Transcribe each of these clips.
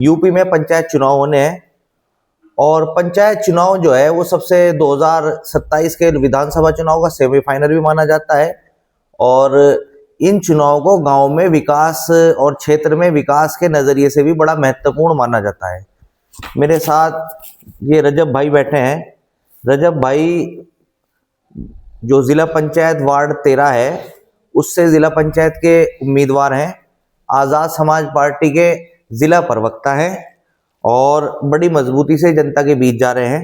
UP में पंचायत चुनाव होने हैं और पंचायत चुनाव जो है वो सबसे 2027 के विधानसभा चुनाव का सेमीफाइनल भी माना जाता है और इन चुनाव को गांव में विकास और क्षेत्र में विकास के नजरिए से भी बड़ा महत्वपूर्ण माना जाता है। मेरे साथ ये रजब भाई बैठे हैं। रजब भाई जो जिला पंचायत वार्ड 13 है उससे जिला पंचायत के उम्मीदवार हैं, आज़ाद समाज पार्टी के जिला प्रवक्ता हैं और बड़ी मजबूती से जनता के बीच जा रहे हैं।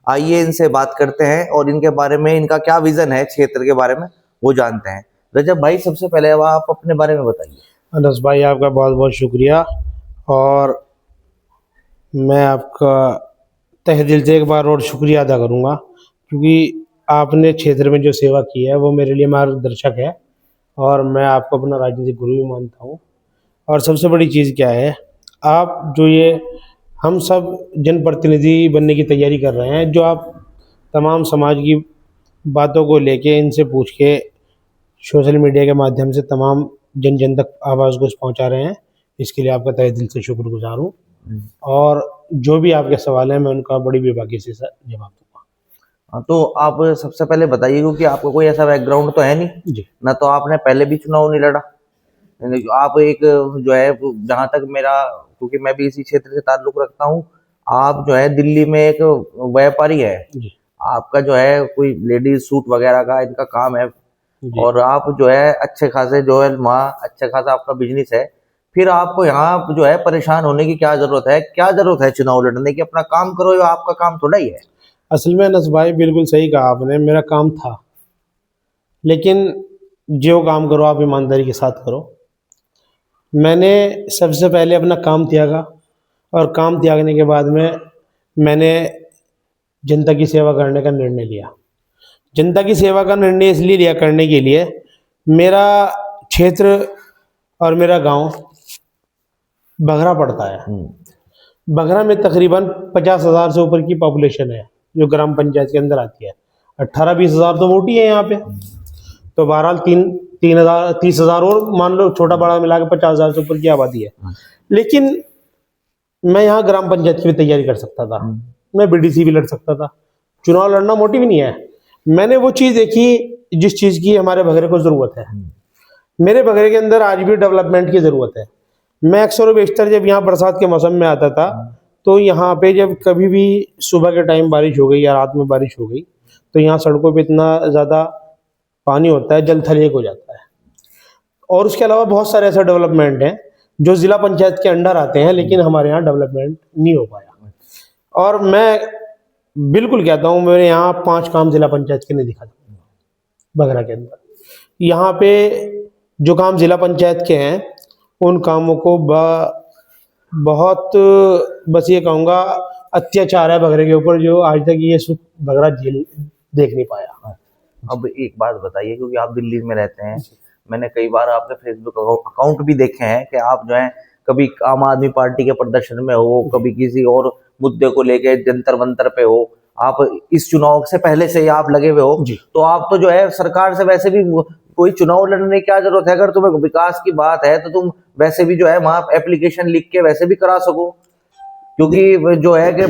आइए इनसे बात करते हैं और इनके बारे में, इनका क्या विजन है क्षेत्र के बारे में वो जानते हैं। रजब भाई, सबसे पहले अब आप अपने बारे में बताइए। अनस भाई, आपका बहुत बहुत शुक्रिया और मैं आपका तहे दिल से एक बार और शुक्रिया अदा करूंगा क्योंकि आपने क्षेत्र में जो सेवा की है वो मेरे लिए मार्गदर्शक है और मैं आपको अपना राजनीतिक गुरु भी मानता हूँ। और सबसे बड़ी चीज़ क्या है, आप जो ये हम सब जनप्रतिनिधि बनने की तैयारी कर रहे हैं, जो आप तमाम समाज की बातों को लेके इनसे पूछ के सोशल मीडिया के माध्यम से तमाम जन जन तक आवाज़ को पहुंचा रहे हैं, इसके लिए आपका तहे दिल से शुक्रगुजार हूँ। और जो भी आपके सवाल हैं मैं उनका बड़ी बेबाकी से जवाब दूंगा। हाँ, तो आप सबसे पहले बताइए, क्योंकि आपका कोई ऐसा बैकग्राउंड तो है नहीं जी ना, तो आपने पहले भी चुनाव नहीं लड़ा। आप एक जो है, जहां तक मेरा, क्योंकि मैं भी इसी क्षेत्र से ताल्लुक रखता हूँ, आप जो है दिल्ली में एक व्यापारी है। जी आपका जो है कोई लेडीज सूट वगैरह का इनका काम है जी और आप जो है अच्छे खासे जो है वहाँ अच्छा खासा आपका बिजनेस है। फिर आपको यहाँ जो है परेशान होने की क्या जरूरत है? क्या जरूरत है चुनाव लड़ने की? अपना काम करो, ये आपका काम थोड़ा ही है। असल में अनस भाई बिल्कुल सही कहा आपने, मेरा काम था, लेकिन जो काम करो आप ईमानदारी के साथ करो। मैंने सबसे पहले अपना काम त्यागा और काम त्यागने के बाद में मैंने जनता की सेवा करने का निर्णय लिया। जनता की सेवा का निर्णय इसलिए लिया करने के लिए, मेरा क्षेत्र और मेरा गांव बघरा पड़ता है। बघरा में तकरीबन 50,000 से ऊपर की पॉपुलेशन है जो ग्राम पंचायत के अंदर आती है। 18-20 हज़ार तो वोट ही है यहाँ पे, तो बहरहाल 30,000 और मान लो, छोटा बड़ा मिला के 50,000 से ऊपर की आबादी है। लेकिन मैं यहाँ ग्राम पंचायत की भी तैयारी कर सकता था, मैं बीडीसी भी लड़ सकता था। चुनाव लड़ना मोटिव नहीं है। मैंने वो चीज़ देखी जिस चीज़ की हमारे बघरे को ज़रूरत है। मेरे बघरे के अंदर आज भी डेवलपमेंट की ज़रूरत है। मैं अक्सर व बेशतर जब यहाँ बरसात के मौसम में आता था तो यहाँ पे जब कभी भी सुबह के टाइम बारिश हो गई या रात में बारिश हो गई तो यहाँ सड़कों पे इतना ज़्यादा पानी होता है, जल थल एक हो जाता है। और उसके अलावा बहुत सारे ऐसे डेवलपमेंट हैं जो ज़िला पंचायत के अंडर आते हैं, लेकिन हमारे यहाँ डेवलपमेंट नहीं हो पाया। और मैं बिल्कुल कहता हूँ, मेरे यहाँ 5 काम जिला पंचायत के नहीं दिखा बघरा के अंदर। यहाँ पे जो काम जिला पंचायत के हैं उन कामों को बहुत, बस ये कहूँगा, अत्याचार है बघरे के ऊपर जो आज तक ये सुख बघरा झेल देख नहीं पाया। अब एक बात बताइए, क्योंकि आप दिल्ली में रहते हैं, मैंने कई बार आपके फेसबुक अकाउंट भी देखे हैं कि आप जो है कभी आम आदमी पार्टी के प्रदर्शन में हो, कभी किसी और मुद्दे को लेके जंतर मंतर पे हो। आप इस चुनाव से पहले से ही आप लगे हुए हो, तो आप तो जो है सरकार से वैसे भी कोई चुनाव लड़ने की क्या जरूरत है? अगर तुम्हें विकास की बात है तो तुम वैसे भी जो है वहां एप्लीकेशन लिख के वैसे भी करा सको, क्योंकि जो है कि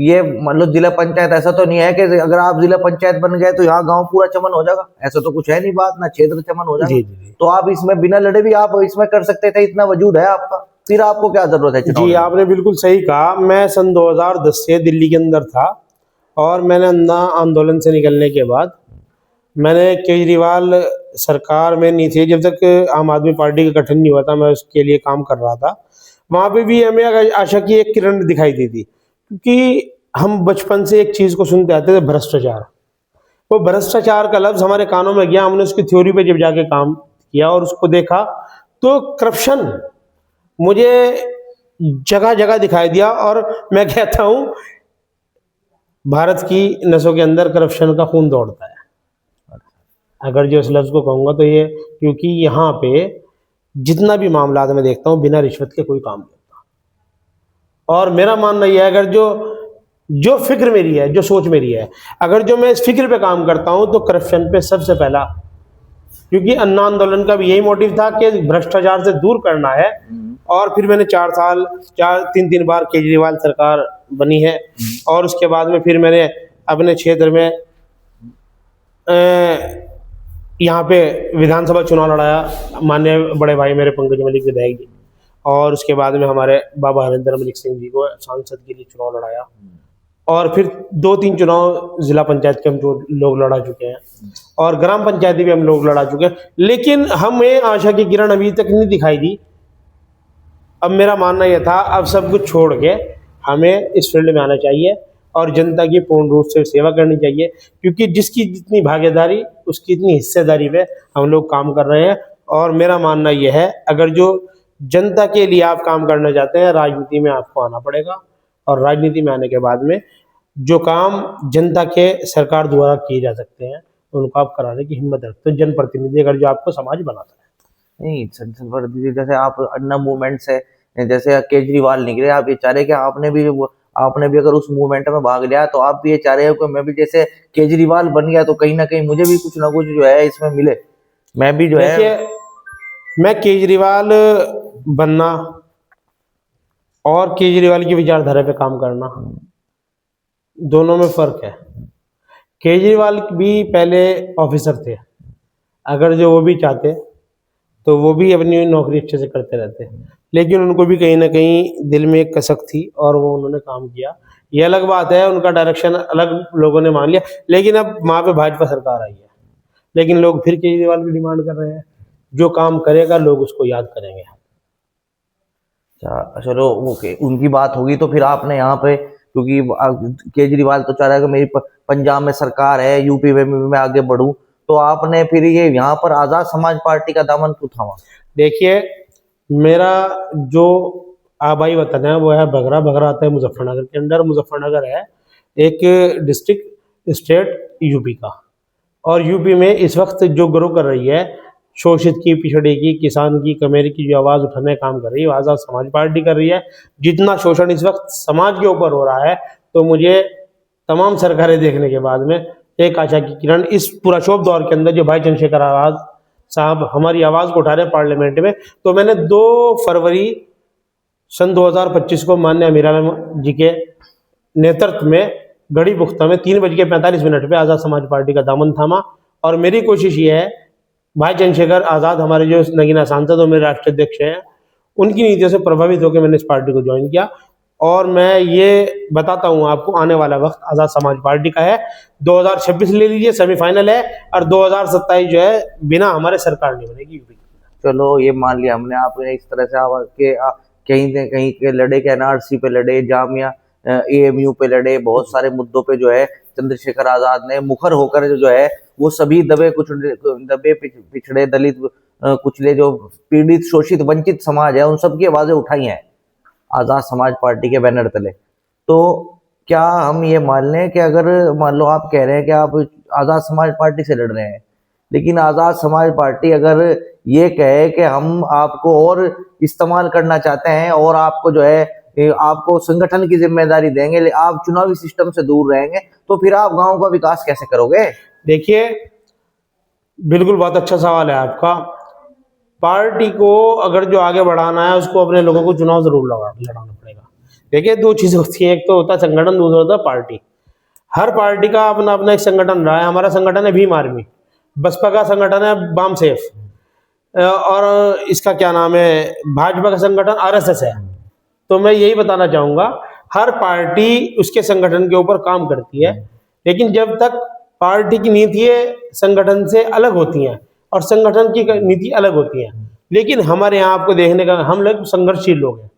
ये मतलब जिला पंचायत ऐसा तो नहीं है कि अगर आप जिला पंचायत बन गए तो यहाँ गांव पूरा चमन हो जाएगा, ऐसा तो कुछ है नहीं बात, ना क्षेत्र चमन हो जाएगा। तो आप इसमें बिना लड़े भी आप इसमें कर सकते थे, इतना वजूद है आपका, फिर आपको क्या जरूरत है चुनाव? जी, आपने बिल्कुल सही कहा। मैं सन 2010 से दिल्ली के अंदर था और मैंने अन्ना आंदोलन से निकलने के बाद मैंने केजरीवाल सरकार में नहीं थी, जब तक आम आदमी पार्टी का गठन नहीं हुआ था, मैं उसके लिए काम कर रहा था। वहाँ पे भी हमें आशा की एक किरण दिखाई दी थी, क्योंकि हम बचपन से एक चीज़ को सुनते आते थे, भ्रष्टाचार। वो भ्रष्टाचार का लफ्ज़ हमारे कानों में गया, हमने उसकी थ्योरी पे जब जाके काम किया और उसको देखा तो करप्शन मुझे जगह जगह दिखाई दिया। और मैं कहता हूँ भारत की नसों के अंदर करप्शन का खून दौड़ता है, अगर जो इस लफ्ज़ को कहूँगा तो ये, क्योंकि यहाँ पे जितना भी मामला मैं देखता हूँ बिना रिश्वत के कोई काम नहीं होता। और मेरा मानना यह है, अगर जो फिक्र मेरी है, जो सोच मेरी है, अगर जो मैं इस फिक्र पे काम करता हूँ तो करप्शन पे सबसे पहला क्योंकि अन्ना आंदोलन का भी यही मोटिव था कि भ्रष्टाचार से दूर करना है। और फिर मैंने 3 बार केजरीवाल सरकार बनी है। और उसके बाद में फिर मैंने अपने क्षेत्र में यहाँ पे विधानसभा चुनाव लड़ाया, माननीय बड़े भाई मेरे पंकज मलिक विधायक जी, और उसके बाद में हमारे बाबा हरिंदर मलिक सिंह जी को सांसद के लिए चुनाव लड़ाया। और फिर 2-3 चुनाव जिला पंचायत के हम जो लोग लड़ा चुके हैं, और ग्राम पंचायती भी हम लोग लड़ा चुके हैं, लेकिन हमें आशा की किरण अभी तक नहीं दिखाई दी। अब मेरा मानना यह था, अब सब कुछ छोड़ के हमें इस फील्ड में आना चाहिए और जनता की पूर्ण रूप से सेवा करनी चाहिए, क्योंकि जिसकी जितनी भागीदारी उसकी इतनी हिस्सेदारी पे हम लोग काम कर रहे हैं। और मेरा मानना यह है, अगर जो जनता के लिए आप काम करना चाहते हैं, राजनीति में आपको आना पड़ेगा, और राजनीति में आने के बाद में जो काम जनता के सरकार द्वारा किए जा सकते हैं उनको आप कराने की हिम्मत रखते हो, जनप्रतिनिधि अगर जो आपको समाज बनाता है। नहीं, संसद पर जैसे आप अन्ना मूवमेंट से जैसे केजरीवाल निकले, आप ये चाह रहे कि आपने भी अगर उस मूवमेंट में भाग लिया तो आप भी ये चाह रहे हो कि मैं भी जैसे केजरीवाल बन गया तो कहीं ना कहीं मुझे भी कुछ ना कुछ जो है इसमें मिले, मैं भी जो है। देखिए, मैं केजरीवाल बनना और केजरीवाल की विचारधारा पे काम करना, दोनों में फर्क है। केजरीवाल भी पहले ऑफिसर थे, अगर जो वो भी चाहते तो वो भी अपनी नौकरी अच्छे से करते रहते, लेकिन उनको भी कहीं ना कहीं दिल में एक कसक थी और वो उन्होंने काम किया। ये अलग बात है, उनका डायरेक्शन अलग लोगों ने मान लिया, लेकिन अब वहाँ पे भाजपा सरकार आई है, लेकिन लोग फिर केजरीवाल की डिमांड कर रहे हैं। जो काम करेगा लोग उसको याद करेंगे। चलो ओके, उनकी बात होगी तो फिर आपने यहाँ पे, क्योंकि केजरीवाल तो चाह रहा है कि मेरी पंजाब में सरकार है, यूपी में मैं आगे बढ़ूं, तो आपने फिर ये यहाँ पर आजाद समाज पार्टी का दामन क्यों थामा? देखिए, मेरा जो आबाई वतन है वो है बगरा। बगरा आता है मुजफ्फरनगर के अंदर। मुजफ्फरनगर है एक डिस्ट्रिक्ट स्टेट यूपी का, और यूपी में इस वक्त जो ग्रो कर रही है, शोषित की, पिछड़े की, किसान की, कमेरी की जो आवाज़ उठाने का काम कर रही है, आज़ाद समाज पार्टी कर रही है। जितना शोषण इस वक्त समाज के ऊपर हो रहा है, तो मुझे तमाम सरकारें देखने के बाद में एक आशा की किरण इस पूरा शोभ दौर के अंदर जो भाई चंद्रशेखर आज़ाद साहब हमारी आवाज़ को उठा रहे पार्लियामेंट में, तो मैंने 2 फरवरी सन 2025 को माननीय अमीर आलम जी के नेतृत्व में गढ़ी पुख्ता में 3:45 पे आज़ाद समाज पार्टी का दामन थामा। और मेरी कोशिश ये है, भाई चंद्रशेखर आज़ाद हमारे जो नगीना सांसद और मेरे राष्ट्रीय अध्यक्ष हैं, उनकी नीतियों से प्रभावित होकर मैंने इस पार्टी को ज्वाइन किया। और मैं ये बताता हूँ आपको, आने वाला वक्त आज़ाद समाज पार्टी का है। 2026 ले लीजिए, सेमीफाइनल है, और 2027 जो है बिना हमारे सरकार नहीं बनेगी यूपी। चलो ये मान लिया हमने, आपने इस तरह से कहीं न कहीं के लड़े, के एनआरसी पे लड़े, जामिया एएमयू पे लड़े, बहुत सारे मुद्दों पे जो है चंद्रशेखर आजाद ने मुखर होकर जो है वो सभी दबे पिछड़े, दलित, कुचले, जो पीड़ित, शोषित, वंचित समाज है, उन सबकी आवाजें उठाई हैं आजाद समाज पार्टी के बैनर तले। तो क्या हम ये मान लें कि अगर मान लो आप कह रहे हैं कि आप आजाद समाज पार्टी से लड़ रहे हैं, लेकिन आजाद समाज पार्टी अगर ये कहे कि हम आपको और इस्तेमाल करना चाहते हैं और आपको जो है आपको संगठन की जिम्मेदारी देंगे, आप चुनावी सिस्टम से दूर रहेंगे, तो फिर आप गांव का विकास कैसे करोगे? देखिए, बिल्कुल बहुत अच्छा सवाल है आपका। पार्टी को अगर जो आगे बढ़ाना है, उसको अपने लोगों को चुनाव जरूर लड़ाना पड़ेगा। देखिए, 2 चीजें होती हैं, एक तो होता है संगठन, दूसरा होता है पार्टी। हर पार्टी का अपना अपना एक संगठन रहा है। हमारा संगठन है भीम आर्मी, बसपा का संगठन है बाम सेफ, और इसका क्या नाम है, भाजपा का संगठन आरएसएस है। तो मैं यही बताना चाहूंगा, हर पार्टी उसके संगठन के ऊपर काम करती है, लेकिन जब तक पार्टी की नीतियां संगठन से अलग होती हैं और संगठन की नीति अलग होती है, लेकिन हमारे यहाँ आपको देखने का, हम लोग संघर्षशील लोग हैं।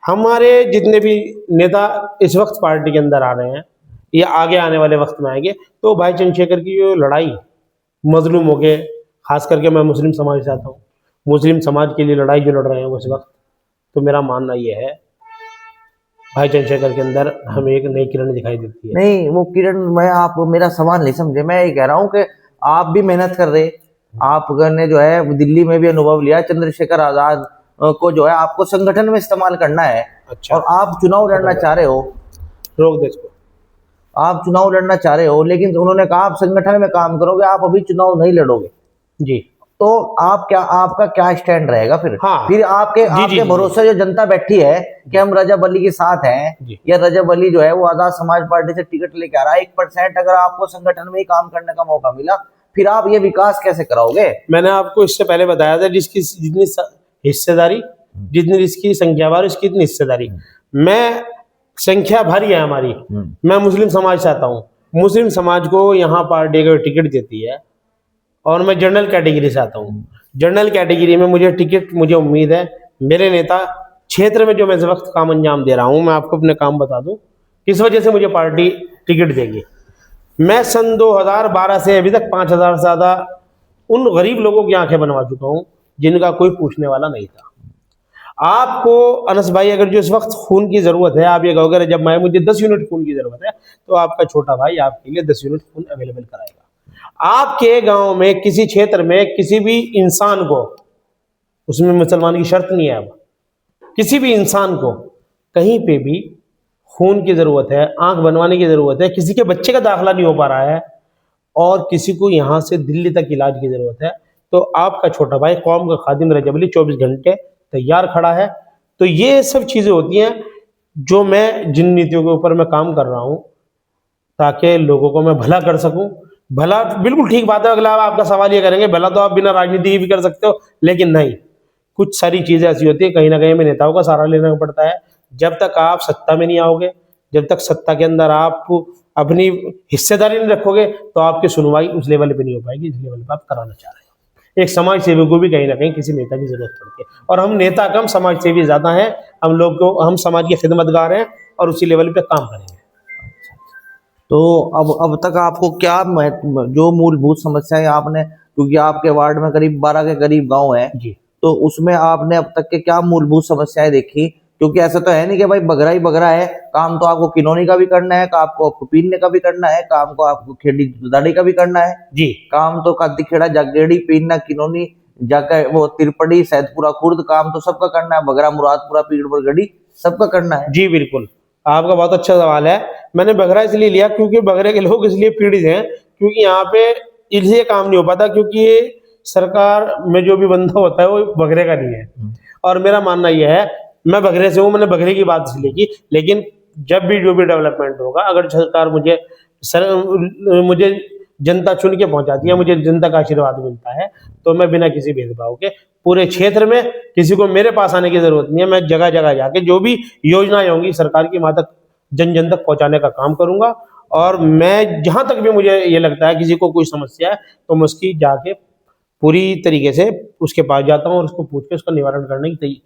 हमारे जितने भी नेता इस वक्त पार्टी के अंदर आ रहे हैं या आगे आने वाले वक्त में आएंगे, तो भाई चंद्रशेखर की जो लड़ाई मजलूम हो गए, खास करके मैं मुस्लिम समाज से आता हूँ, मुस्लिम समाज के लिए लड़ाई जो लड़ रहे हैं वो इस वक्त, तो मेरा मानना ये है भाई चंद्रशेखर के अंदर हमें एक नई किरण दिखाई देती है। नहीं, वो किरण, मैं आप मेरा सवाल नहीं समझे। मैं ये कह रहा हूँ कि आप भी मेहनत कर रहे, आपने जो है दिल्ली में भी अनुभव लिया, चंद्रशेखर आजाद को जो है आपको संगठन में इस्तेमाल करना है। अच्छा। और आप चुनाव लड़ना चाह रहे हो, रोक दे इसको। आप चुनाव लड़ना चाह रहे हो, लेकिन उन्होंने कहा आप संगठन में काम करोगे, आप अभी चुनाव नहीं लड़ोगे जी। तो आपका क्या स्टैंड रहेगा फिर? हाँ। फिर आपके जी। भरोसे जो जनता बैठी है कि हम रजब अली के साथ हैं, जी। या रजब अली जो है वो आजाद समाज पार्टी से टिकट लेके आ रहा है, 1% अगर आपको संगठन में ही काम करने का मौका मिला, फिर आप ये विकास कैसे कराओगे? मैंने आपको इससे पहले बताया था, जिसकी जितनी हिस्सेदारी, जितनी जिसकी संख्या बार, उसकी इतनी हिस्सेदारी। मैं संख्या भारी है हमारी, मैं मुस्लिम समाज से आता हूँ। मुस्लिम समाज को यहाँ पार्टी अगर टिकट देती है, और मैं जनरल कैटेगरी से आता हूँ, जनरल कैटेगरी में मुझे टिकट, मुझे उम्मीद है मेरे नेता क्षेत्र में जो मैं इस वक्त काम अंजाम दे रहा हूँ, मैं आपको अपने काम बता दूं किस वजह से मुझे पार्टी टिकट देगी। मैं सन 2012 से अभी तक 5000 से ज़्यादा उन गरीब लोगों की आंखें बनवा चुका हूँ जिनका कोई पूछने वाला नहीं था। आपको अनस भाई, अगर जो इस वक्त खून की ज़रूरत है, आप ये कहोगे जब मैं मुझे 10 यूनिट खून की ज़रूरत है, तो आपका छोटा भाई आपके लिए 10 यूनिट खून अवेलेबल कराएगा। आपके गांव में किसी क्षेत्र में किसी भी इंसान को, उसमें मुसलमान की शर्त नहीं है, अब किसी भी इंसान को कहीं पे भी खून की ज़रूरत है, आंख बनवाने की ज़रूरत है, किसी के बच्चे का दाखिला नहीं हो पा रहा है, और किसी को यहाँ से दिल्ली तक इलाज की ज़रूरत है, तो आपका छोटा भाई कौम का खादिम रजब अली 24 घंटे तैयार खड़ा है। तो ये सब चीज़ें होती हैं जो मैं, जिन नीतियों के ऊपर मैं काम कर रहा हूँ ताकि लोगों को मैं भला कर सकूं। भला बिल्कुल ठीक बात है, अगला आपका सवाल ये करेंगे भला तो आप बिना राजनीति के भी कर सकते हो, लेकिन नहीं, कुछ सारी चीज़ें ऐसी होती है कहीं ना कहीं में नेताओं का सहारा लेना पड़ता है। जब तक आप सत्ता में नहीं आओगे, जब तक सत्ता के अंदर आप अपनी हिस्सेदारी नहीं रखोगे, तो आपकी सुनवाई उस लेवल पे नहीं हो पाएगी जिस लेवल पे आप कराना चाह रहे हो। एक समाज सेवी को भी कहीं ना कहीं किसी नेता की जरूरत पड़ती है, और हम नेता कम, समाज सेवी ज्यादा हैं। हम समाज के खिदमतगार हैं और उसी लेवल पे काम करेंगे। तो अब तक आपको क्या जो मूलभूत समस्याएं आपने, क्योंकि आपके वार्ड में करीब 12 के करीब गांव हैं जी। तो उसमें आपने अब तक के क्या मूलभूत समस्याएं देखी? क्योंकि ऐसा तो है नहीं कि भाई बगरा ही बगरा है, काम तो आपको किनौनी का भी करना है, काम को आपको पीने का भी करना है, काम को आपको खेड़ी दाड़ी का भी करना है जी। काम तो कादी खेड़ा जागेड़ी पीना किनौनी जाकर वो तिरपड़ी सैदपुरा खुर्द, काम तो सबका करना है, बगरा मुरादपुरा पीड़पुर गढ़ी सबका करना है। जी बिल्कुल, आपका बहुत अच्छा सवाल है। मैंने बगरा इसलिए लिया क्योंकि बगरे के लोग इसलिए पीड़ित हैं क्योंकि यहाँ पे इसलिए काम नहीं हो पाता क्योंकि ये सरकार में जो भी बंदा होता है वो बगरे का नहीं है। और मेरा मानना यह है, मैं बगरे से हूँ, मैंने बगरे की बात इसलिए की, लेकिन जब भी जो भी डेवलपमेंट होगा, अगर सरकार मुझे जनता चुन के पहुंचाती है, मुझे जनता का आशीर्वाद मिलता है, तो मैं बिना किसी भेदभाव के पूरे क्षेत्र में किसी को मेरे पास आने की जरूरत नहीं है, मैं जगह जगह जाके जो भी योजनाएं होंगी सरकार की वहां तक जन जन तक पहुंचाने का काम करूंगा। और मैं जहां तक भी मुझे ये लगता है किसी को कोई समस्या है तो मैं उसकी जाके पूरी तरीके से उसके पास जाता हूँ और उसको पूछ के उसका निवारण करने की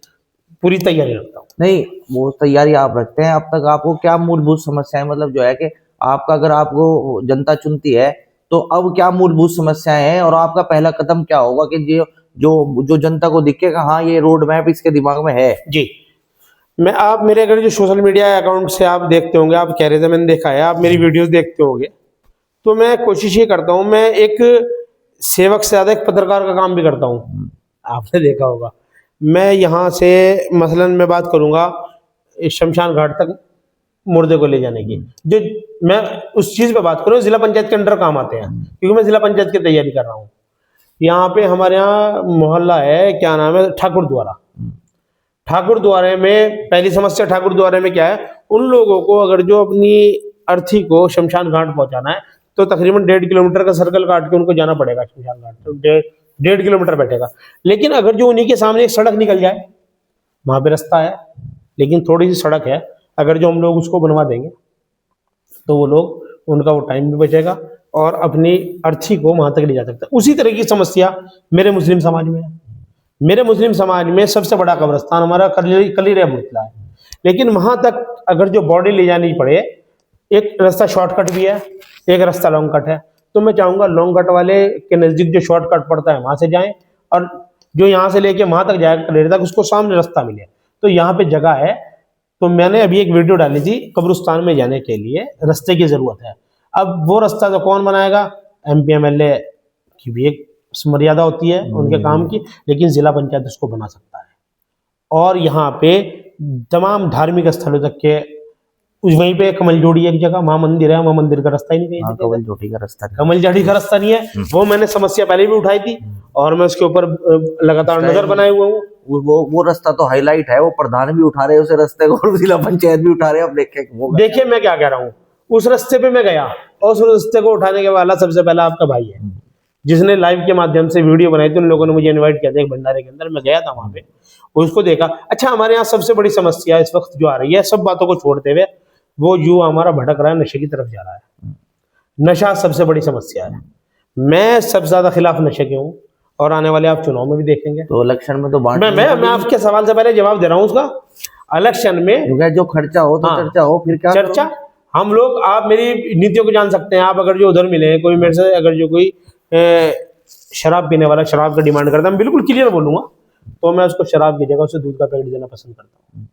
पूरी तैयारी रखता हूँ। नहीं, वो तैयारी आप रखते हैं। अब तक आपको क्या मूलभूत समस्याएं, मतलब जो है कि आपका, अगर आपको जनता चुनती है तो अब क्या मूलभूत समस्याएं हैं और आपका पहला कदम क्या होगा कि जो जो जो जनता को दिखेगा हाँ ये रोड मैप इसके दिमाग में है? जी, आप मेरे अगर जो सोशल मीडिया अकाउंट से आप देखते होंगे, आप कह रहे थे मैंने देखा है, आप मेरी वीडियोस देखते होंगे, तो मैं कोशिश ये करता हूँ, मैं एक सेवक से ज़्यादा एक पत्रकार का काम भी करता हूँ। आपने देखा होगा, मैं यहाँ से मसलन मैं बात करूँगा शमशान घाट तक मुर्दे को ले जाने की, जो मैं उस चीज़ पे बात करूँ जिला पंचायत के अंडर काम आते हैं, क्योंकि मैं जिला पंचायत की तैयारी कर रहा हूँ। यहाँ पे हमारे यहाँ मोहल्ला है, क्या नाम है, ठाकुर द्वारा। ठाकुर द्वारे में पहली समस्या ठाकुर द्वारे में क्या है, उन लोगों को अगर जो अपनी अर्थी को शमशान घाट पहुंचाना है तो तकरीबन 1.5 किलोमीटर का सर्कल काट के उनको जाना पड़ेगा शमशान घाट, तो 1.5 किलोमीटर बैठेगा। लेकिन अगर जो उन्हीं के सामने एक सड़क निकल जाए, वहां पे रास्ता है लेकिन थोड़ी सी सड़क है, अगर जो हम लोग उसको बनवा देंगे तो वो लोग, उनका वो टाइम भी बचेगा और अपनी अर्थी को वहां तक ले जा सकते हैं। उसी तरह की समस्या मेरे मुस्लिम समाज में है। मेरे मुस्लिम समाज में सबसे बड़ा कब्रिस्तान हमारा कलीरे मुतला है, लेकिन वहां तक अगर जो बॉडी ले जानी पड़े, एक रास्ता शॉर्टकट भी है, एक रास्ता लॉन्ग कट है, तो मैं चाहूंगा लॉन्ग कट वाले के नजदीक जो शॉर्टकट पड़ता है वहां से जाएं, और जो यहाँ से लेके वहां तक जाएगा कलीरे तक उसको सामने रास्ता मिले। तो यहाँ पे जगह है, तो मैंने अभी एक वीडियो डाली थी, कब्रिस्तान में जाने के लिए रास्ते की जरूरत है। अब वो रास्ता तो कौन बनाएगा, MP MLA की भी एक मर्यादा होती है उनके काम की, लेकिन जिला पंचायत उसको बना सकता है। और यहाँ पे तमाम धार्मिक स्थलों तक के वहीं पे कमल जोड़ी एक जगह, वहां मंदिर है, वहां मंदिर का रास्ता ही नहीं कहीं कमल जोटी का रास्ता नहीं। कमल जाड़ी का रास्ता नहीं है। वो मैंने समस्या पहले भी उठाई थी और मैं उसके ऊपर लगातार नजर बनाए हुआ हूँ। वो रास्ता तो हाईलाइट है, वो प्रधान भी उठा रहे हैं उस रास्ते को और जिला पंचायत भी उठा रहे हैं। अब देखिए मैं क्या कह रहा हूँ, उस रास्ते पे मैं गया और उस रास्ते को उठाने के वाला सबसे पहला आपका भाई है, जिसने लाइव के माध्यम से वीडियो बनाई थी। उन लोगों ने मुझे इनवाइट किया था एक भंडारे के अंदर, मैं गया था वहां पे, उसको देखा। अच्छा, हमारे यहाँ सबसे बड़ी समस्या इस वक्त जो आ रही है, सब बातों को छोड़ते हुए, वो युवा हमारा भटक रहा है, नशे की तरफ जा रहा है। नशा सबसे बड़ी समस्या है। मैं सबसे ज्यादा खिलाफ नशे के हूँ और आने वाले आप चुनाव में भी देखेंगे। तो इलेक्शन में तो मैं आपके सवाल से पहले जवाब दे रहा हूँ उसका। इलेक्शन में जो खर्चा हो तो चर्चा हो, फिर क्या चर्चा हम लोग, आप मेरी नीतियों को जान सकते हैं। आप अगर जो उधर मिले, कोई मेरे से अगर जो कोई शराब पीने वाला शराब का डिमांड करता है, मैं बिल्कुल क्लियर बोलूंगा, तो मैं उसको शराब की जगह उसे दूध का पैकेट देना पसंद करता हूँ।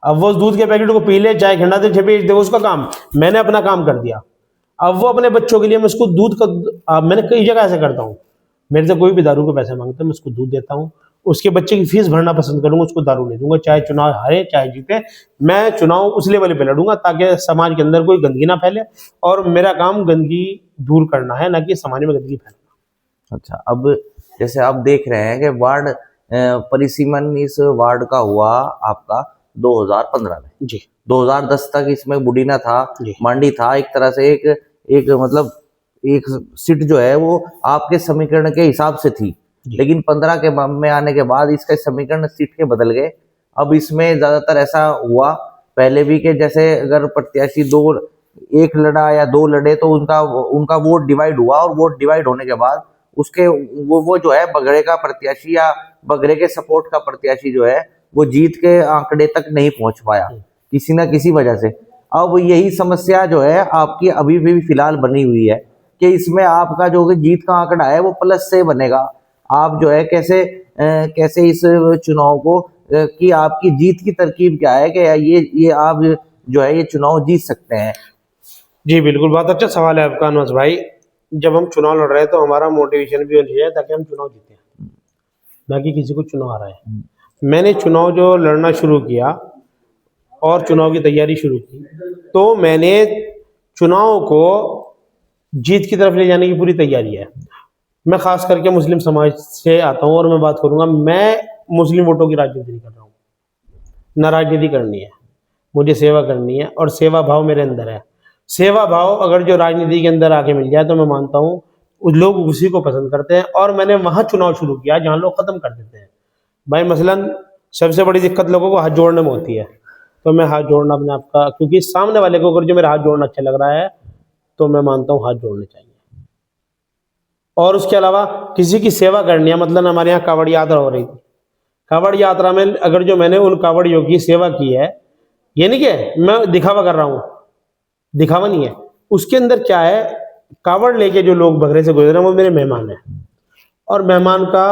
अब वो उस दूध के पैकेट को पी ले, चाहे घंटा दे बेच दे, उसका काम, मैंने अपना काम कर दिया। अब वो अपने बच्चों के लिए मैं उसको दूध का, मैंने कई जगह ऐसे करता हूँ, मेरे से कोई भी दारू के पैसे मांगता है, मैं उसको दूध देता हूँ। उसके बच्चे की फीस भरना पसंद करूंगा, उसको दारू ले दूंगा, चाहे चुनाव हारे चाहे जीते। मैं चुनाव उस लेवल पे लड़ूंगा ताकि समाज के अंदर कोई गंदगी ना फैले, और मेरा काम गंदगी दूर करना है, ना कि समाज में गंदगी फैलाना। अच्छा, अब जैसे आप देख रहे हैं कि वार्ड परिसीमन इस वार्ड का हुआ आपका 2015 में जी। 2010 तक इसमें बुडीना था, मांडी था, एक तरह से एक मतलब एक सीट जो है वो आपके समीकरण के हिसाब से थी। लेकिन 15 के में आने के बाद इसका समीकरण सीट के बदल गए। अब इसमें ज्यादातर ऐसा हुआ पहले भी कि जैसे अगर प्रत्याशी एक लड़ा या दो लड़े तो उनका वोट डिवाइड हुआ, और वोट डिवाइड होने के बाद उसके वो जो है बगड़े का प्रत्याशी या बगड़े के सपोर्ट का प्रत्याशी जो है वो जीत के आंकड़े तक नहीं पहुंच पाया किसी ना किसी वजह से। अब यही समस्या जो है आपकी अभी भी फिलहाल बनी हुई है कि इसमें आपका जो जीत का आंकड़ा है वो प्लस से बनेगा। आप जो है कैसे इस चुनाव को कि आपकी जीत की तरकीब क्या है कि ये आप जो है ये चुनाव जीत सकते हैं। जी बिल्कुल, बहुत अच्छा सवाल है आपका अनवस भाई। जब हम चुनाव लड़ रहे हैं तो हमारा मोटिवेशन भी होनी चाहिए ताकि हम चुनाव जीतें, ना कि किसी को चुनाव आ रहा है। मैंने चुनाव जो लड़ना शुरू किया और चुनाव की तैयारी शुरू की, तो मैंने चुनाव को जीत की तरफ ले जाने की पूरी तैयारी है। मैं खास करके मुस्लिम समाज से आता हूं और मैं बात करूंगा, मैं मुस्लिम वोटों की राजनीति नहीं कर रहा हूँ, ना राजनीति करनी है, मुझे सेवा करनी है और सेवा भाव मेरे अंदर है। सेवा भाव अगर जो राजनीति के अंदर आके मिल जाए तो मैं मानता हूँ लोग उसी को पसंद करते हैं। और मैंने वहां चुनाव शुरू किया जहां लोग खत्म कर देते हैं। भाई मसलन सबसे बड़ी दिक्कत लोगों को हाथ जोड़ने में होती है, तो मैं हाथ जोड़ना अपने आप का, क्योंकि सामने वाले को अगर जो मेरा हाथ जोड़ना अच्छा लग रहा है तो मैं मानता हूँ हाथ जोड़ने चाहिए। और उसके अलावा किसी की सेवा करनी है, मतलब हमारे यहाँ कांवड़ यात्रा हो रही थी, कांवड़ यात्रा में अगर जो मैंने उन कांवड़ियों की सेवा की है, ये नहीं कि मैं दिखावा कर रहा हूँ, दिखावा नहीं है, उसके अंदर क्या है, कांवड़ लेके जो लोग बगरे से गुजर रहे हैं वो मेरे मेहमान हैं, और मेहमान का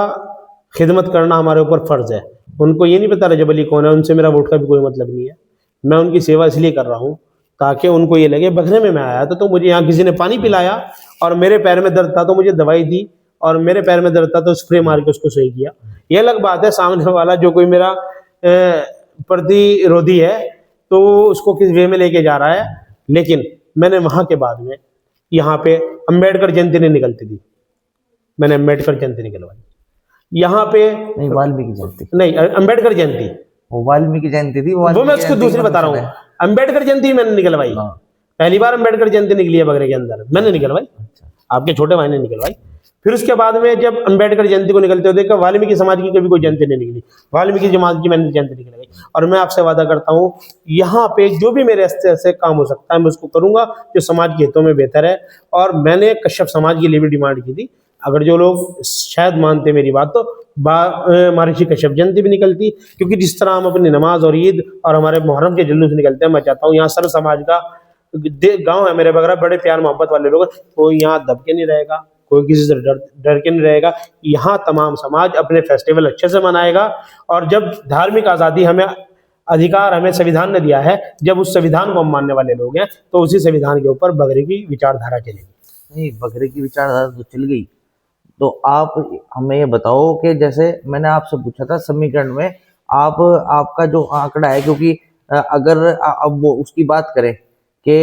खिदमत करना हमारे ऊपर फर्ज है। उनको ये नहीं पता रजब अली कौन है, उनसे मेरा वोट का भी कोई मतलब नहीं है। मैं उनकी सेवा इसलिए कर रहा हूँ ताकि उनको ये लगे बगरे में मैं आया था तो मुझे यहाँ किसी ने पानी पिलाया, और मेरे पैर में दर्द था तो मुझे दवाई दी, और मेरे पैर में दर्द था तो स्प्रे मार के उसको सही किया। ये अलग बात है सामने वाला जो कोई मेरा प्रतिरोधी है तो उसको किस वे में लेके जा रहा है। लेकिन मैंने वहां के बाद में यहाँ पे अम्बेडकर जयंती नहीं निकलती थी, मैंने अम्बेडकर जयंती निकलवाई। यहाँ पे नहीं, वाल्मीकि जयंती नहीं, अम्बेडकर जयंती, वो वाल्मीकि जयंती थी, वो मैं उसको दूसरी बता रहा हूँ। अम्बेडकर जयंती मैंने निकलवाई, पहली बार अम्बेडकर जयंती निकली है बगरे के अंदर, मैंने निकलवाई, आपके छोटे भाई ने निकलवाई। फिर उसके बाद में जब अम्बेडकर जयंती को निकलते हुए देखा, वाल्मीकि समाज की कभी कोई जयंती नहीं निकली, वाल्मीकि समाज की मैंने जयंती निकलवाई। और मैं आपसे वादा करता हूँ यहाँ पे जो भी मेरे ऐसे काम हो सकता है मैं उसको करूंगा जो समाज के हितों में बेहतर है। और मैंने कश्यप समाज के लिए भी डिमांड की थी, अगर जो लोग शायद मानते मेरी बात तो महर्षि कश्यप जयंती भी निकलती, क्योंकि जिस तरह हम अपनी नमाज और ईद और हमारे मुहर्रम के जुलूस निकलते हैं, मैं चाहता हूँ यहाँ सर्व समाज का गांव है मेरे बगैर, बड़े प्यार मोहब्बत वाले लोग, कोई यहाँ दबके नहीं रहेगा, कोई किसी से डर के नहीं रहेगा। यहाँ तमाम समाज अपने फेस्टिवल अच्छे से मनाएगा। और जब धार्मिक आज़ादी हमें अधिकार हमें संविधान ने दिया है, जब उस संविधान को हम मानने वाले लोग हैं तो उसी संविधान के ऊपर बगरे की विचारधारा चलेगी। नहीं, बगरे की विचारधारा तो चल गई, तो आप हमें ये बताओ कि जैसे मैंने आपसे पूछा था समीकरण में आपका जो आंकड़ा है, क्योंकि अगर अब वो उसकी बात करें कि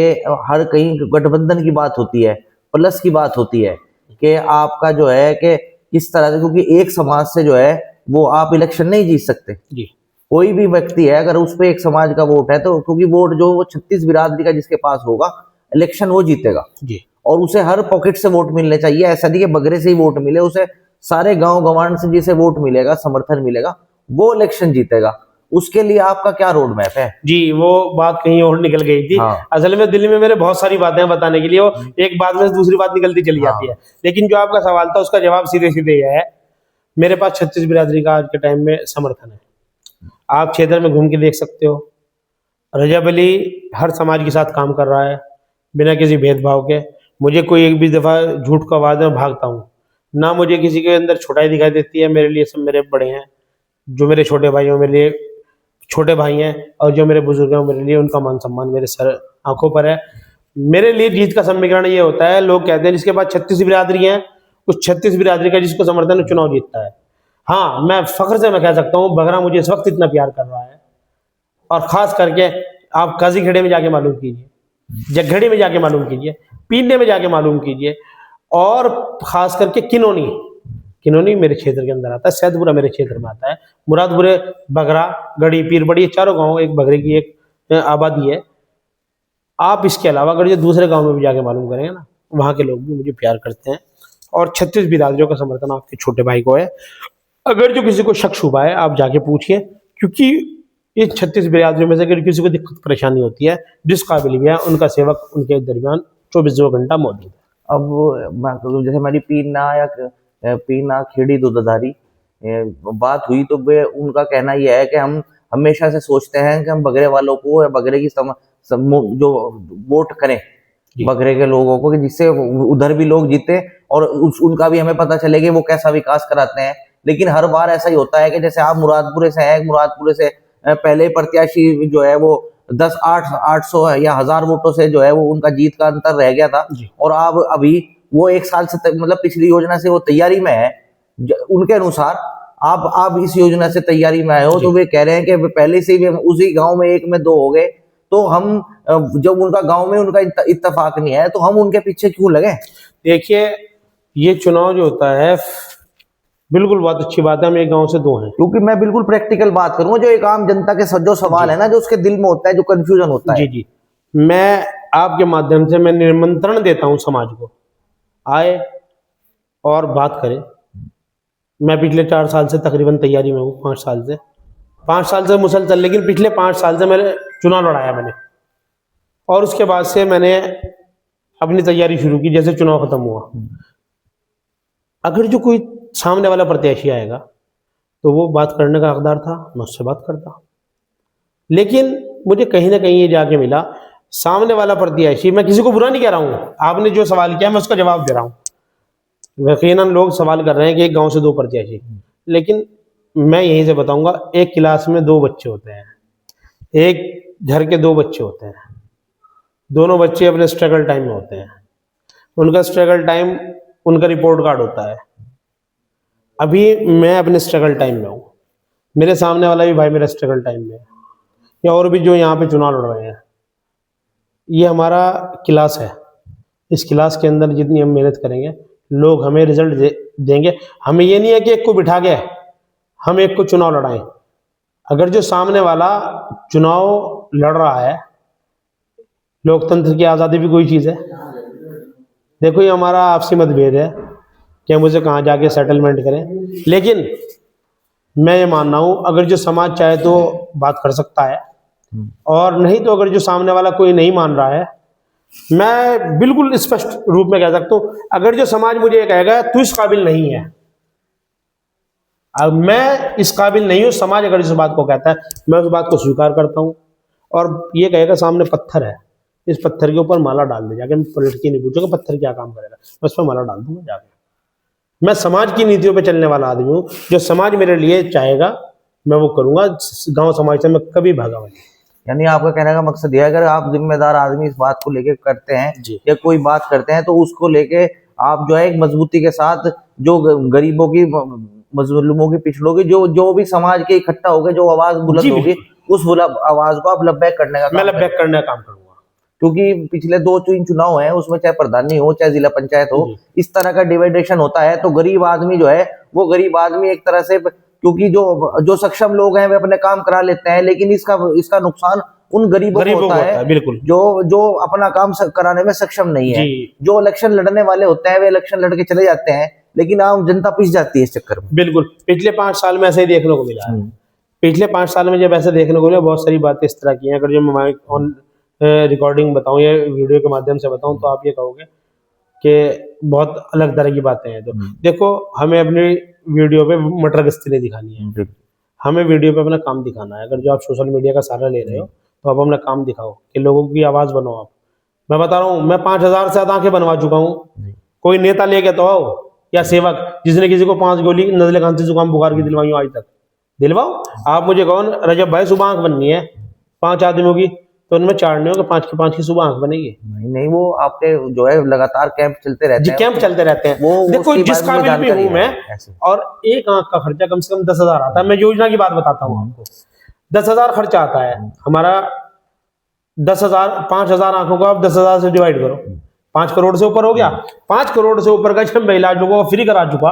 हर कहीं गठबंधन की बात होती है, प्लस की बात होती है कि आपका जो है कि किस तरह से, क्योंकि एक समाज से जो है वो आप इलेक्शन नहीं जीत सकते। जी कोई भी व्यक्ति है अगर उस पे एक समाज का वोट है तो, क्योंकि वोट जो वो 36 बिरादरी का जिसके पास होगा, इलेक्शन वो जीतेगा। जी और उसे हर पॉकेट से वोट मिलने चाहिए, ऐसा नहीं कि बगरे से ही वोट मिले, उसे सारे गांव गवांड से जिसे वोट मिलेगा, समर्थन मिलेगा, वो इलेक्शन जीतेगा। उसके लिए आपका क्या रोड मैप है? जी, वो बात कहीं और निकल गई थी। हाँ। असल में दिल्ली में मेरे बहुत सारी बातें बताने के लिए, वो एक बात में से दूसरी बात निकलती चली जाती है। लेकिन जो आपका सवाल था उसका जवाब सीधे सीधे यह है, मेरे पास 36 बिरादरी का आज के टाइम में समर्थन है। आप क्षेत्र में घूम के देख सकते हो, रजब अली हर समाज के साथ काम कर रहा है बिना किसी भेदभाव के। मुझे कोई एक भी दफ़ा झूठ का वादा में भागता हूँ ना, मुझे किसी के अंदर छोटाई दिखाई देती है। मेरे लिए सब मेरे बड़े हैं, जो मेरे छोटे भाई हैं मेरे लिए छोटे भाई हैं, और जो मेरे बुजुर्ग हैं मेरे लिए उनका मान सम्मान मेरे सर आंखों पर है। मेरे लिए जीत का समीकरण ये होता है, लोग कहते हैं जिसके पास 36 बिरादरी हैं, उस 36 बिरादरी का जिसको समर्थन है चुनाव जीतता है। हाँ, मैं फख्र से मैं कह सकता हूँ बगरा मुझे इस वक्त इतना प्यार कर रहा है, और ख़ास करके आप काजीखेड़े में जाके मालूम कीजिए, जगघड़ी में जाके मालूम कीजिए, पीने में जाके मालूम कीजिए, और ख़ास करके किनोनी मेरे क्षेत्र के अंदर आता है, सैदपुरा मेरे क्षेत्र में आता है, मुरादपुरे, बगरा, गढ़ी, पीरबड़ी, चारों गाँव एक बगरे की एक आबादी है। आप इसके अलावा अगर जो दूसरे गाँव में भी जाके मालूम करेंगे ना, वहाँ के लोग भी मुझे प्यार करते हैं, और 36 बिरादरियों का समर्थन आपके छोटे भाई को है। अगर जो किसी को शक शुबा है आप जाके पूछिए, क्योंकि ये 36 बिरादरियों में से अगर किसी को दिक्कत परेशानी होती है, जिस काबिल भी है उनका सेवक उनके दरमियान 24 घंटा मौजूद है। अब जैसे हमारी पीना खेड़ी दूधधारी बात हुई, तो वे उनका कहना यह है कि हम हमेशा से सोचते हैं कि हम बगरे वालों को, बगरे की जो वोट करें बगरे के लोगों को, कि जिससे उधर भी लोग जीते और उनका भी हमें पता चले कि वो कैसा विकास कराते हैं। लेकिन हर बार ऐसा ही होता है कि जैसे आप मुरादपुरे से हैं, मुरादपुरे से पहले प्रत्याशी जो है वो 800 या 1000 वोटों से जो है वो उनका जीत का अंतर रह गया था, और अब अभी वो 1 साल से मतलब पिछली योजना से वो तैयारी में है। उनके अनुसार आप इस योजना से तैयारी में आए हो, तो वे कह रहे हैं कि पहले से ही उसी गांव में 1 में 2 हो गए, तो हम जब उनका गांव में उनका इत्तेफाक नहीं है तो हम उनके पीछे क्यों लगे? देखिए, ये चुनाव जो होता है, बिल्कुल बहुत अच्छी बात है, हम एक गांव से 2 हैं। क्योंकि मैं बिल्कुल प्रैक्टिकल बात करूंगा, जो एक आम जनता के जो सवाल है ना, जो उसके दिल में होता है, जो कंफ्यूजन होता है। जी, मैं आपके माध्यम से मैं निमंत्रण देता हूं समाज को, आए और बात करें। मैं पिछले 4 साल से तकरीबन तैयारी में हूँ, 5 साल से मुसलसल, लेकिन पिछले 5 साल से मैंने चुनाव लड़ाया मैंने, और उसके बाद से मैंने अपनी तैयारी शुरू की जैसे चुनाव खत्म हुआ। अगर जो कोई सामने वाला प्रत्याशी आएगा तो वो बात करने का हकदार था, मैं उससे बात करता। लेकिन मुझे कहीं ना कहीं ये जाके मिला, सामने वाला प्रत्याशी, मैं किसी को बुरा नहीं कह रहा हूँ, आपने जो सवाल किया मैं उसका जवाब दे रहा हूँ। यकीनन लोग सवाल कर रहे हैं कि एक गांव से 2 प्रत्याशी, लेकिन मैं यहीं से बताऊंगा, एक क्लास में 2 बच्चे होते हैं, एक घर के 2 बच्चे होते हैं, दोनों बच्चे अपने स्ट्रगल टाइम में होते हैं। उनका स्ट्रगल टाइम उनका रिपोर्ट कार्ड होता है। अभी मैं अपने स्ट्रगल टाइम में हूँ, मेरे सामने वाला भी भाई मेरा स्ट्रगल टाइम में है, या और भी जो यहाँ पे चुनाव लड़ रहे हैं। ये हमारा क्लास है, इस क्लास के अंदर जितनी हम मेहनत करेंगे लोग हमें रिजल्ट देंगे। हमें ये नहीं है कि एक को बिठा के हम एक को चुनाव लड़ाएं। अगर जो सामने वाला चुनाव लड़ रहा है, लोकतंत्र की आज़ादी भी कोई चीज़ है। देखो, ये हमारा आपसी मतभेद है कि हम उसे कहाँ जाके सेटलमेंट करें, लेकिन मैं ये मान रहा हूँ अगर जो समाज चाहे तो बात कर सकता है, और नहीं तो अगर जो सामने वाला कोई नहीं मान रहा है, मैं बिल्कुल स्पष्ट रूप में कह सकता हूँ, अगर जो समाज मुझे ये कहेगा तू इस काबिल नहीं है, अब मैं इस काबिल नहीं हूँ, समाज अगर इस बात को कहता है मैं उस बात को स्वीकार करता हूँ। और ये कहेगा सामने पत्थर है, इस पत्थर के ऊपर माला डाल दे जाके, मैं पलट के नहीं पूछूंगा पत्थर क्या काम करेगा, मैं उस पर माला डाल दूंगा जाके। मैं समाज की नीतियों पे चलने वाला आदमी हूँ, जो समाज मेरे लिए चाहेगा मैं वो करूंगा। गांव समाज से मैं कभी भागा नहीं। यानी आपका कहने का मकसद यह है, अगर आप जिम्मेदार आदमी इस बात को लेके करते हैं या कोई बात करते हैं, तो उसको लेके आप जो है एक मजबूती के साथ, जो गरीबों की, मजलूमों की, पिछड़ों की, जो भी समाज के इकट्ठा हो गए, जो आवाज बुलंद होगी, उस आवाज को आप लबैक करने का मैं लबैक करने का काम करूंगा, क्योंकि पिछले 2-3 चुनाव हैं उसमें चाहे प्रधानी हो चाहे जिला पंचायत हो, इस तरह का डिवाइडेशन होता है तो गरीब आदमी जो है वो गरीब आदमी एक तरह से, क्योंकि जो सक्षम लोग हैं वे अपने काम करा लेते हैं, लेकिन इसका नुकसान उन गरीबों को होता है बिल्कुल, जो अपना काम कराने में सक्षम नहीं है। जो इलेक्शन लड़ने वाले होते हैं वे इलेक्शन लड़के चले जाते हैं, लेकिन आम जनता पिस जाती है इस चक्कर में। बिल्कुल, पिछले 5 साल में ऐसे ही देखने को मिला है। पिछले 5 साल में जब ऐसे देखने को मिला, बहुत सारी बातें इस तरह की हैं, अगर जो मैं ऑन रिकॉर्डिंग बताऊं या वीडियो के माध्यम से बताऊं तो आप ये कहोगे कि बहुत अलग तरह की बातें हैं। तो देखो, हमें अपनी वीडियो पे मटर गश्ती नहीं दिखानी है, हमें वीडियो पे अपना काम दिखाना है। अगर जो आप सोशल मीडिया का सहारा ले रहे हो तो आप अपना काम दिखाओ कि लोगों की आवाज बनो। आप, मैं बता रहा हूँ, मैं 5000 से ज्यादा आंखें बनवा चुका हूँ। कोई नेता लेके तो आओ या सेवक जिसने किसी को 5 गोली नजले खांसी जुकाम बुखार की दिलवाई आज तक, दिलवाओ। आप मुझे कौन, रजब भाई सुबह आंख बननी है 5 आदमियों की, तो उनमें 4 नहीं होगा, 5 की सुबह आंख बनेगी। नहीं, वो आपके जो है लगातार कैंप चलते रहते हैं। कैंप चलते रहते हैं। वो देखो, जिस काबिल भी हूँ मैं, और एक आंख का खर्चा कम से कम 10,000 आता है। मैं योजना की बात बताता हूँ आपको, 10,000 खर्चा आता है हमारा। 10,000, 5,000 आंखों को आप 10,000 से डिवाइड करो, 5 करोड़ से ऊपर हो गया। 5 करोड़ से ऊपर का जब मैं इलाज लोगों को फ्री करा चुका,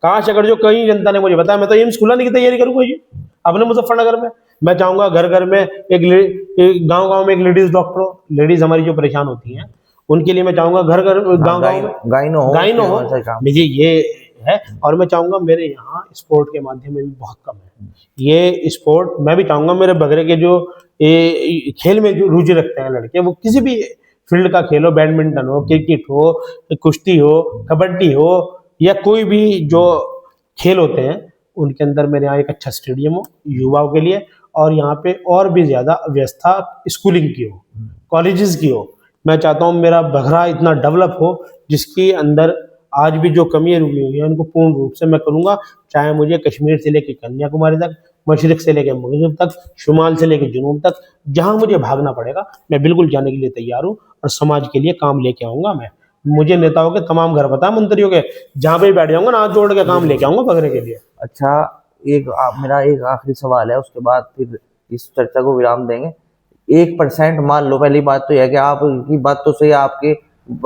काश अगर जो कई जनता ने मुझे बताया, मैं तो एम्स खुलाने की तैयारी करूंगा जी अपने मुजफ्फरनगर में। मैं चाहूंगा घर घर में एक गांव में एक लेडीज डॉक्टर हो। लेडीज हमारी जो परेशान होती हैं उनके लिए मैं चाहूंगा घर गांव में गायनो हो, मुझे ये है। और मैं चाहूंगा, मेरे यहाँ स्पोर्ट के माध्यम में भी बहुत कम है ये स्पोर्ट। मैं भी चाहूंगा मेरे बगरे के जो खेल में जो रुचि रखते हैं लड़के, वो किसी भी फील्ड का खेल हो, बैडमिंटन हो, क्रिकेट हो, कुश्ती हो, कबड्डी हो, या कोई भी जो खेल होते हैं, उनके अंदर मेरे यहाँ एक अच्छा स्टेडियम हो युवाओं के लिए, और यहाँ पे और भी ज्यादा व्यवस्था स्कूलिंग की हो, कॉलेजेस की हो। मैं चाहता हूँ मेरा बघरा इतना डेवलप हो जिसके अंदर आज भी जो कमियां रुकी हुई हैं उनको पूर्ण रूप से मैं करूँगा। चाहे मुझे कश्मीर से लेकर कन्याकुमारी तक, मशरिक से लेकर मगरिब तक, शुमाल से लेकर जुनूब तक, जहाँ मुझे भागना पड़ेगा मैं बिल्कुल जाने के लिए तैयार हूँ, और समाज के लिए काम लेके आऊँगा मैं। मुझे नेताओं के तमाम घर पता है, मंत्रियों के, जहाँ पे बैठ जाऊंगा ना, हाथ जोड़ के काम लेके आऊंगा बगरे के लिए। अच्छा, मेरा एक आखिरी सवाल है, उसके बाद फिर इस चर्चा को विराम देंगे। 1% मान लो, पहली बात तो यह है कि आपकी बात तो सही, आपके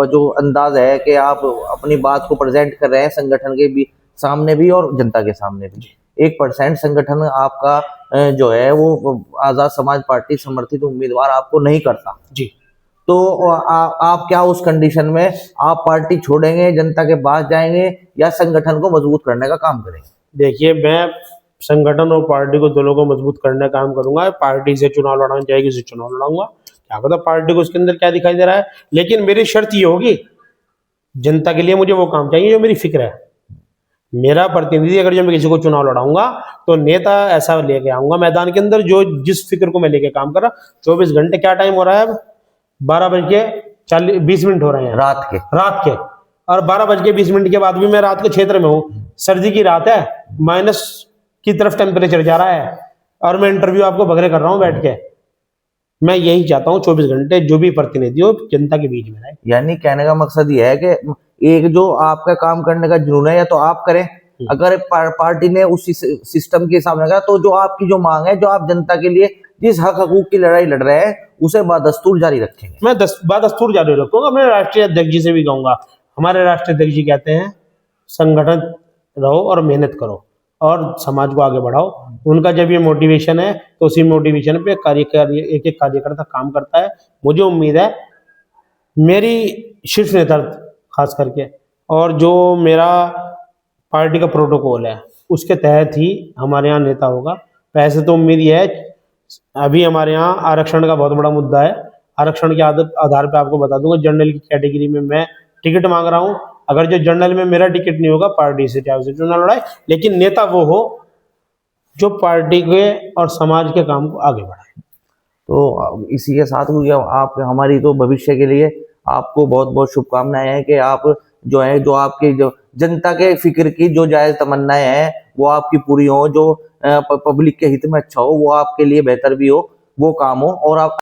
जो अंदाज है कि आप अपनी बात को प्रेजेंट कर रहे हैं संगठन के भी सामने भी और जनता के सामने भी। 1% संगठन आपका जो है वो आजाद समाज पार्टी समर्थित उम्मीदवार आपको नहीं करता जी, तो आप क्या उस कंडीशन में आप पार्टी छोड़ेंगे, जनता के पास जाएंगे, या संगठन को मजबूत करने का काम करेंगे? देखिए, मैं संगठन और पार्टी को दोनों को मजबूत करने का काम करूंगा। पार्टी से चुनाव लड़ाना चाहिए, से चुनाव लड़ाऊंगा, क्या पता पार्टी को उसके अंदर क्या दिखाई दे रहा है। लेकिन मेरी शर्त ये होगी, जनता के लिए मुझे वो काम चाहिए जो मेरी फिक्र है। मेरा प्रतिनिधि, अगर जो मैं किसी को चुनाव लड़ाऊंगा तो नेता ऐसा लेके आऊंगा मैदान के अंदर जो जिस फिक्र को मैं लेके काम कर रहा। 24 घंटे, क्या टाइम हो रहा है अब? 12:20 हो रहे हैं रात के, और 12:20 के बाद भी मैं रात के क्षेत्र में हूँ। सर्दी की रात है, माइनस की तरफ टेम्परेचर जा रहा है, और मैं इंटरव्यू आपको बगरे कर रहा हूँ बैठ के। मैं यही चाहता हूँ 24 घंटे जो भी प्रतिनिधि हो जनता के बीच में रहे। यानी कहने का मकसद यह है कि एक जो आपका काम करने का जुनून है, या तो आप करें, अगर पार्टी ने उसी सिस्टम के हिसाब से कहा, तो जो आपकी जो मांग है, जो आप जनता के लिए जिस हक हकूक की लड़ाई लड़ रहे हैं, उसे बादस्तूर जारी रखेंगे। मैं बादस्तूर जारी रखूंगा। मैं राष्ट्रीय अध्यक्ष जी से भी कहूंगा, हमारे राष्ट्रीय अध्यक्ष जी कहते हैं संगठन रहो और मेहनत करो और समाज को आगे बढ़ाओ। उनका जब ये मोटिवेशन है तो उसी मोटिवेशन पे एक एक कार्यकर्ता काम करता है। मुझे उम्मीद है मेरी शीर्ष नेतृत्व खास करके, और जो मेरा पार्टी का प्रोटोकॉल है उसके तहत ही हमारे यहाँ नेता होगा। वैसे तो उम्मीद यह है, अभी हमारे यहाँ आरक्षण का बहुत बड़ा मुद्दा है। आरक्षण के आधार पे आपको बता दूंगा, जनरल की कैटेगरी में मैं टिकट मांग रहा हूँ। अगर जो जनरल में मेरा टिकट नहीं होगा, पार्टी से चाहे उसे चुनाव लड़ाए, लेकिन नेता वो हो जो पार्टी के और समाज के काम को आगे बढ़ाए। तो इसी के साथ आप हमारी तो भविष्य के लिए आपको बहुत बहुत शुभकामनाएं हैं कि आप जो है, जो आपके जो जनता के फिक्र की जो जायज तमन्नाएं हैं वो आपकी पूरी हो, जो पब्लिक के हित में अच्छा हो, वो आपके लिए बेहतर भी हो, वो काम हो, और आप